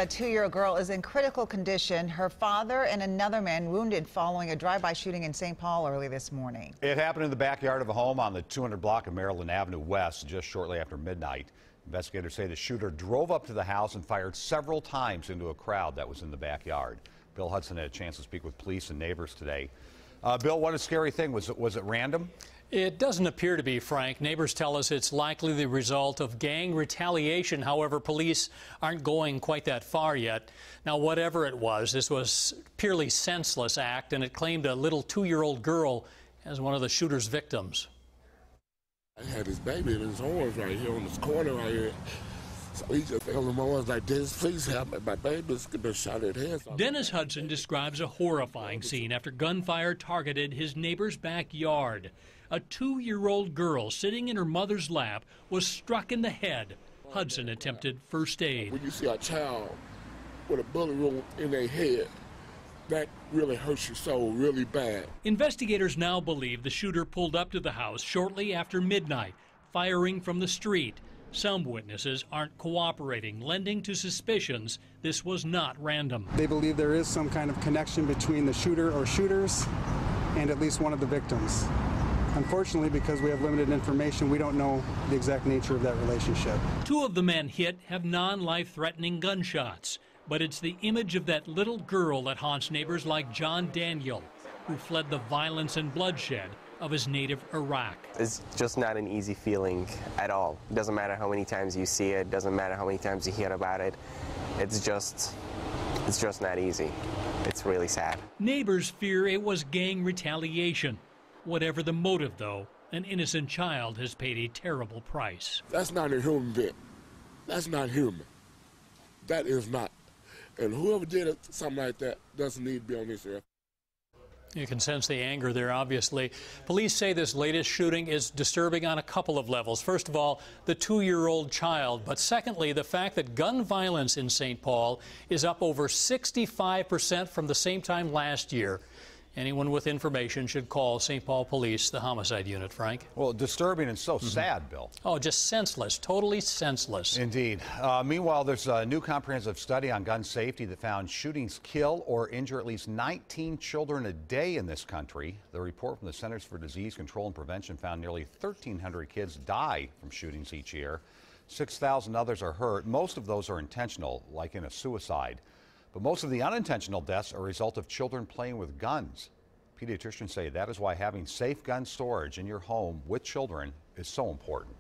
a 2-year-old girl is in critical condition. Her father and another man wounded following a drive-by shooting in St. Paul early this morning. It happened in the backyard of a home on the 200 block of Maryland Avenue West just shortly after midnight. Investigators say the shooter drove up to the house and fired several times into a crowd that was in the backyard. Bill Hudson had a chance to speak with police and neighbors today. Bill, what a scary thing. Was it random? It doesn't appear to be, Frank. Neighbors tell us it's likely the result of gang retaliation. However, police aren't going quite that far yet. Now, whatever it was, this was a purely senseless act, and it claimed a little 2-year-old girl as one of the shooter's victims. I had his baby in his arms right here on this corner right here. So he just held him arms like this. Please help me. My baby's been shot at head. Dennis Hudson describes a horrifying scene after gunfire targeted his neighbor's backyard. A 2-year-old girl sitting in her mother's lap was struck in the head. Hudson attempted first aid. When you see a child with a bullet wound in their head, that really hurts your soul really bad. Investigators now believe the shooter pulled up to the house shortly after midnight, firing from the street. Some witnesses aren't cooperating, lending to suspicions this was not random. They believe there is some kind of connection between the shooter or shooters and at least one of the victims. Unfortunately, because we have limited information, we don't know the exact nature of that relationship. 2 of the men hit have non-life-threatening gunshots, but it's the image of that little girl that haunts neighbors like John Daniel, who fled the violence and bloodshed of his native Iraq. It's just not an easy feeling at all. It doesn't matter how many times you see it, doesn't matter how many times you hear about it. It's just not easy. It's really sad. Neighbors fear it was gang retaliation. Whatever the motive, though, an innocent child has paid a terrible price. That's not a human being. That's not human. That is not. And whoever did it, something like that, doesn't need to be on this earth. You can sense the anger there, obviously. Police say this latest shooting is disturbing on a couple of levels. First of all, the 2-year-old child. But secondly, the fact that gun violence in St. Paul is up over 65% from the same time last year. Anyone with information should call St. Paul Police, the homicide unit, Frank. Well, disturbing and so sad, Bill. Oh, just senseless, totally senseless. Indeed. Meanwhile, there's a new comprehensive study on gun safety that found shootings kill or injure at least 19 children a day in this country. The report from the Centers for Disease Control and Prevention found nearly 1,300 kids die from shootings each year. 6,000 others are hurt. Most of those are intentional, like in a suicide. But most of the unintentional deaths are a result of children playing with guns. Pediatricians say that is why having safe gun storage in your home with children is so important.